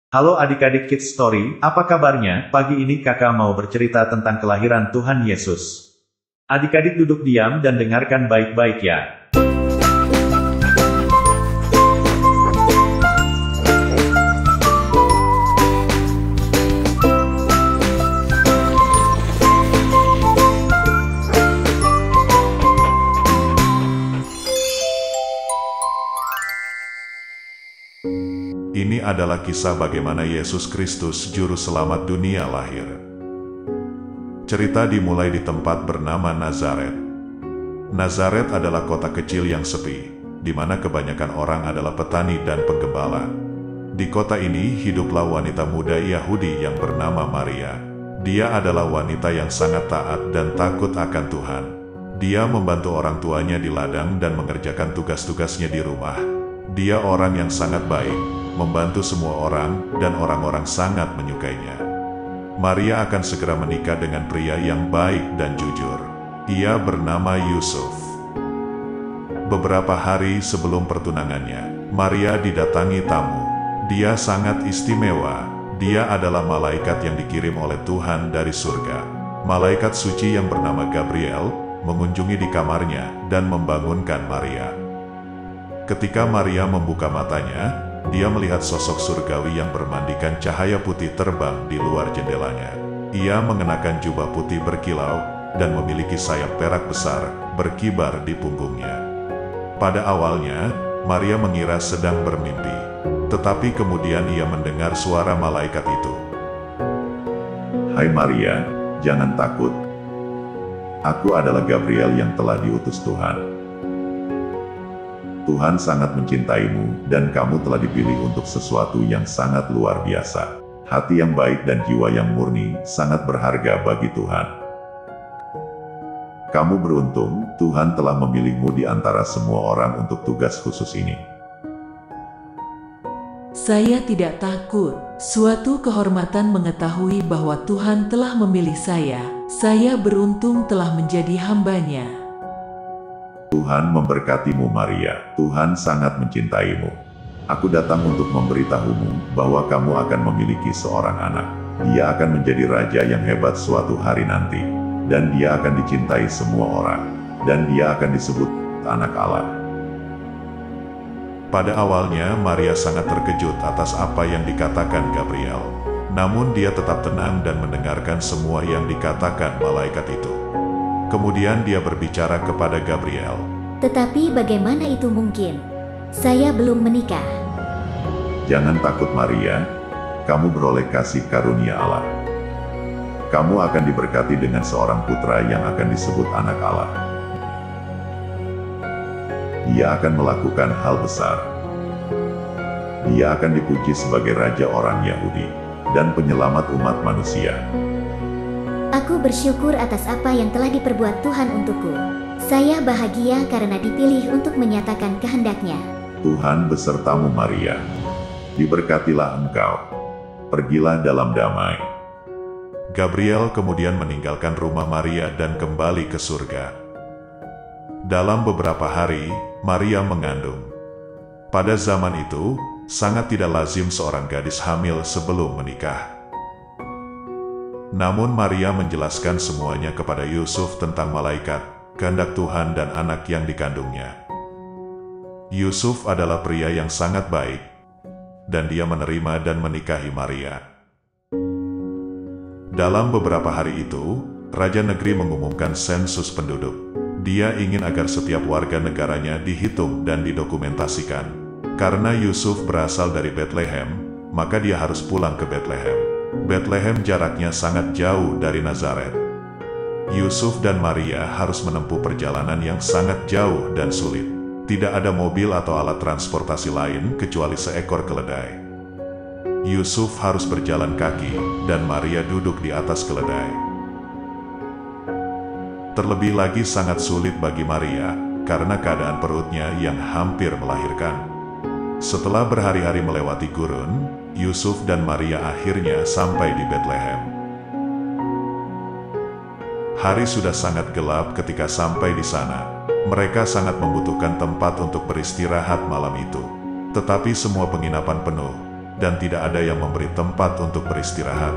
Halo adik-adik Kids Story, apa kabarnya? Pagi ini kakak mau bercerita tentang kelahiran Tuhan Yesus. Adik-adik duduk diam dan dengarkan baik-baik ya. Ini adalah kisah bagaimana Yesus Kristus, Juru Selamat dunia, lahir. Cerita dimulai di tempat bernama Nazaret. Nazaret adalah kota kecil yang sepi, di mana kebanyakan orang adalah petani dan penggembala. Di kota ini hiduplah wanita muda Yahudi yang bernama Maria. Dia adalah wanita yang sangat taat dan takut akan Tuhan. Dia membantu orang tuanya di ladang dan mengerjakan tugas-tugasnya di rumah. Dia orang yang sangat baik, membantu semua orang, dan orang-orang sangat menyukainya. Maria akan segera menikah dengan pria yang baik dan jujur. Ia bernama Yusuf. Beberapa hari sebelum pertunangannya, Maria didatangi tamu. Dia sangat istimewa. Dia adalah malaikat yang dikirim oleh Tuhan dari surga. Malaikat suci yang bernama Gabriel mengunjungi di kamarnya dan membangunkan Maria. Ketika Maria membuka matanya, dia melihat sosok surgawi yang bermandikan cahaya putih terbang di luar jendelanya. Ia mengenakan jubah putih berkilau dan memiliki sayap perak besar berkibar di punggungnya. Pada awalnya, Maria mengira sedang bermimpi, tetapi kemudian ia mendengar suara malaikat itu. Hai Maria, jangan takut. Aku adalah Gabriel yang telah diutus Tuhan. Tuhan sangat mencintaimu, dan kamu telah dipilih untuk sesuatu yang sangat luar biasa. Hati yang baik dan jiwa yang murni sangat berharga bagi Tuhan. Kamu beruntung, Tuhan telah memilihmu di antara semua orang untuk tugas khusus ini. Saya tidak takut. Suatu kehormatan mengetahui bahwa Tuhan telah memilih saya. Saya beruntung telah menjadi hamba-Nya. Tuhan memberkatimu Maria, Tuhan sangat mencintaimu. Aku datang untuk memberitahumu bahwa kamu akan memiliki seorang anak. Dia akan menjadi raja yang hebat suatu hari nanti. Dan dia akan dicintai semua orang. Dan dia akan disebut anak Allah. Pada awalnya, Maria sangat terkejut atas apa yang dikatakan Gabriel. Namun dia tetap tenang dan mendengarkan semua yang dikatakan malaikat itu. Kemudian dia berbicara kepada Gabriel. Tetapi bagaimana itu mungkin? Saya belum menikah. Jangan takut Maria, kamu beroleh kasih karunia Allah. Kamu akan diberkati dengan seorang putra yang akan disebut anak Allah. Dia akan melakukan hal besar. Dia akan dipuji sebagai raja orang Yahudi dan penyelamat umat manusia. Aku bersyukur atas apa yang telah diperbuat Tuhan untukku. Saya bahagia karena dipilih untuk menyatakan kehendak-Nya. Tuhan besertamu Maria. Diberkatilah engkau. Pergilah dalam damai. Gabriel kemudian meninggalkan rumah Maria dan kembali ke surga. Dalam beberapa hari, Maria mengandung. Pada zaman itu, sangat tidak lazim seorang gadis hamil sebelum menikah. Namun Maria menjelaskan semuanya kepada Yusuf tentang malaikat, kehendak Tuhan dan anak yang dikandungnya. Yusuf adalah pria yang sangat baik, dan dia menerima dan menikahi Maria. Dalam beberapa hari itu, Raja Negeri mengumumkan sensus penduduk. Dia ingin agar setiap warga negaranya dihitung dan didokumentasikan. Karena Yusuf berasal dari Bethlehem, maka dia harus pulang ke Bethlehem. Bethlehem jaraknya sangat jauh dari Nazaret. Yusuf dan Maria harus menempuh perjalanan yang sangat jauh dan sulit. Tidak ada mobil atau alat transportasi lain kecuali seekor keledai. Yusuf harus berjalan kaki, dan Maria duduk di atas keledai. Terlebih lagi sangat sulit bagi Maria, karena keadaan perutnya yang hampir melahirkan. Setelah berhari-hari melewati gurun, Yusuf dan Maria akhirnya sampai di Bethlehem. Hari sudah sangat gelap ketika sampai di sana. Mereka sangat membutuhkan tempat untuk beristirahat malam itu. Tetapi semua penginapan penuh, dan tidak ada yang memberi tempat untuk beristirahat.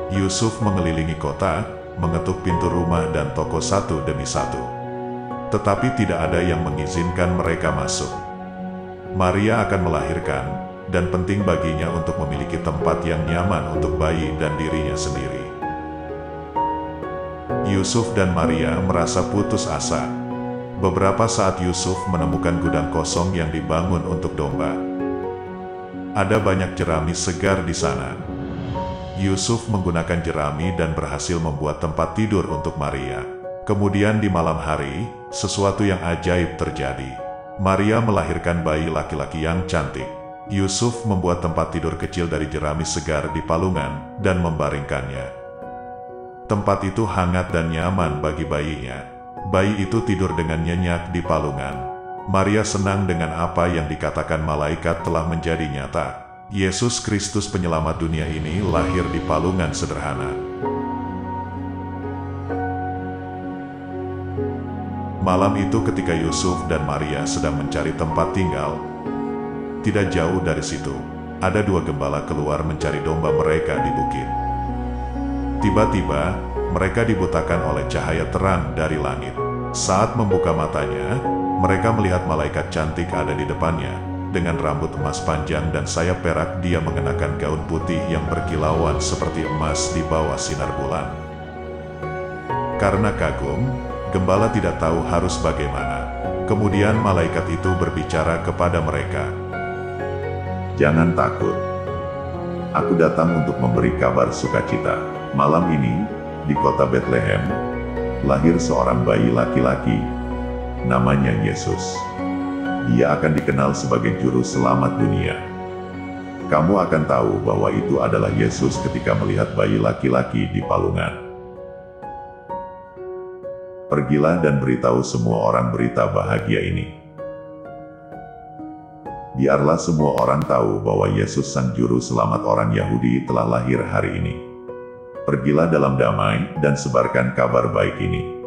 Yusuf mengelilingi kota, mengetuk pintu rumah dan toko satu demi satu. Tetapi tidak ada yang mengizinkan mereka masuk. Maria akan melahirkan, dan penting baginya untuk memiliki tempat yang nyaman untuk bayi dan dirinya sendiri. Yusuf dan Maria merasa putus asa. Beberapa saat Yusuf menemukan gudang kosong yang dibangun untuk domba. Ada banyak jerami segar di sana. Yusuf menggunakan jerami dan berhasil membuat tempat tidur untuk Maria. Kemudian di malam hari, sesuatu yang ajaib terjadi. Maria melahirkan bayi laki-laki yang cantik. Yusuf membuat tempat tidur kecil dari jerami segar di palungan dan membaringkannya. Tempat itu hangat dan nyaman bagi bayinya. Bayi itu tidur dengan nyenyak di palungan. Maria senang dengan apa yang dikatakan malaikat telah menjadi nyata. Yesus Kristus penyelamat dunia ini lahir di palungan sederhana. Malam itu ketika Yusuf dan Maria sedang mencari tempat tinggal, tidak jauh dari situ, ada dua gembala keluar mencari domba mereka di bukit. Tiba-tiba, mereka dibutakan oleh cahaya terang dari langit. Saat membuka matanya, mereka melihat malaikat cantik ada di depannya. Dengan rambut emas panjang dan sayap perak, dia mengenakan gaun putih yang berkilauan seperti emas di bawah sinar bulan. Karena kagum, gembala tidak tahu harus bagaimana. Kemudian malaikat itu berbicara kepada mereka. Jangan takut. Aku datang untuk memberi kabar sukacita. Malam ini, di kota Bethlehem, lahir seorang bayi laki-laki. Namanya Yesus. Dia akan dikenal sebagai juru selamat dunia. Kamu akan tahu bahwa itu adalah Yesus ketika melihat bayi laki-laki di palungan. Pergilah dan beritahu semua orang berita bahagia ini. Biarlah semua orang tahu bahwa Yesus Sang Juru Selamat orang Yahudi telah lahir hari ini. Pergilah dalam damai dan sebarkan kabar baik ini.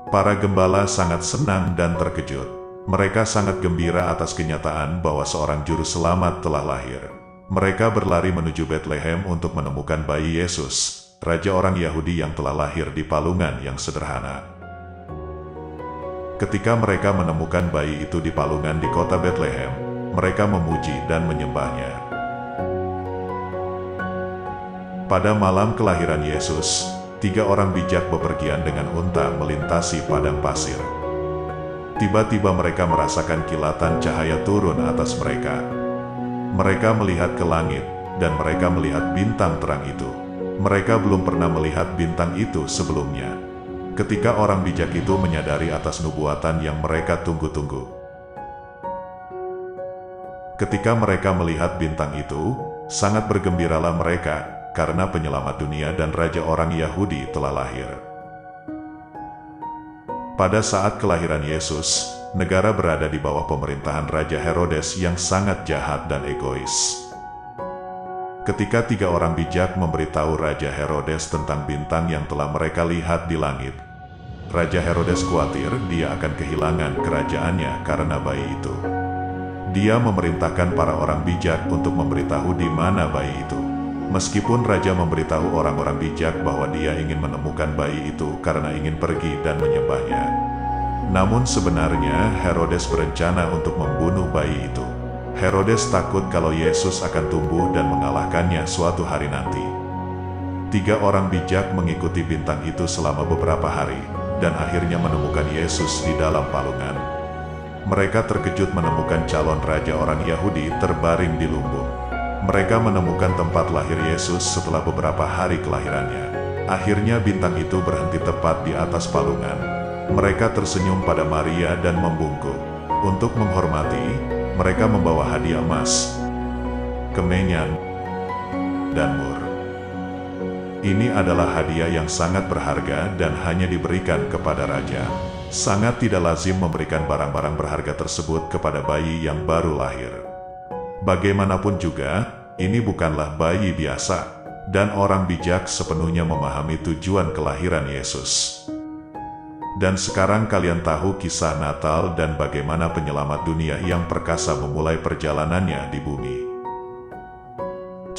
Para gembala sangat senang dan terkejut. Mereka sangat gembira atas kenyataan bahwa seorang juru selamat telah lahir. Mereka berlari menuju Bethlehem untuk menemukan bayi Yesus, raja orang Yahudi yang telah lahir di palungan yang sederhana. Ketika mereka menemukan bayi itu di palungan di kota Bethlehem, mereka memuji dan menyembahnya. Pada malam kelahiran Yesus, 3 orang bijak bepergian dengan unta melintasi padang pasir. Tiba-tiba mereka merasakan kilatan cahaya turun atas mereka. Mereka melihat ke langit, dan mereka melihat bintang terang itu. Mereka belum pernah melihat bintang itu sebelumnya. Ketika orang bijak itu menyadari atas nubuatan yang mereka tunggu-tunggu. Ketika mereka melihat bintang itu, sangat bergembiralah mereka, karena penyelamat dunia dan raja orang Yahudi telah lahir. Pada saat kelahiran Yesus, negara berada di bawah pemerintahan Raja Herodes yang sangat jahat dan egois. Ketika 3 orang bijak memberitahu Raja Herodes tentang bintang yang telah mereka lihat di langit, Raja Herodes khawatir dia akan kehilangan kerajaannya karena bayi itu. Dia memerintahkan para orang bijak untuk memberitahu di mana bayi itu. Meskipun Raja memberitahu orang-orang bijak bahwa dia ingin menemukan bayi itu karena ingin pergi dan menyembahnya. Namun sebenarnya Herodes berencana untuk membunuh bayi itu. Herodes takut kalau Yesus akan tumbuh dan mengalahkannya suatu hari nanti. 3 orang bijak mengikuti bintang itu selama beberapa hari, dan akhirnya menemukan Yesus di dalam palungan. Mereka terkejut menemukan calon raja orang Yahudi terbaring di lumbung. Mereka menemukan tempat lahir Yesus setelah beberapa hari kelahirannya. Akhirnya bintang itu berhenti tepat di atas palungan. Mereka tersenyum pada Maria dan membungkuk. Untuk menghormati, mereka membawa hadiah emas, kemenyan, dan mur. Ini adalah hadiah yang sangat berharga dan hanya diberikan kepada raja. Sangat tidak lazim memberikan barang-barang berharga tersebut kepada bayi yang baru lahir. Bagaimanapun juga, ini bukanlah bayi biasa, dan orang bijak sepenuhnya memahami tujuan kelahiran Yesus. Dan sekarang kalian tahu kisah Natal dan bagaimana penyelamat dunia yang perkasa memulai perjalanannya di bumi.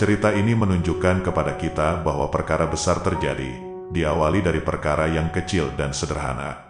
Cerita ini menunjukkan kepada kita bahwa perkara besar terjadi, diawali dari perkara yang kecil dan sederhana.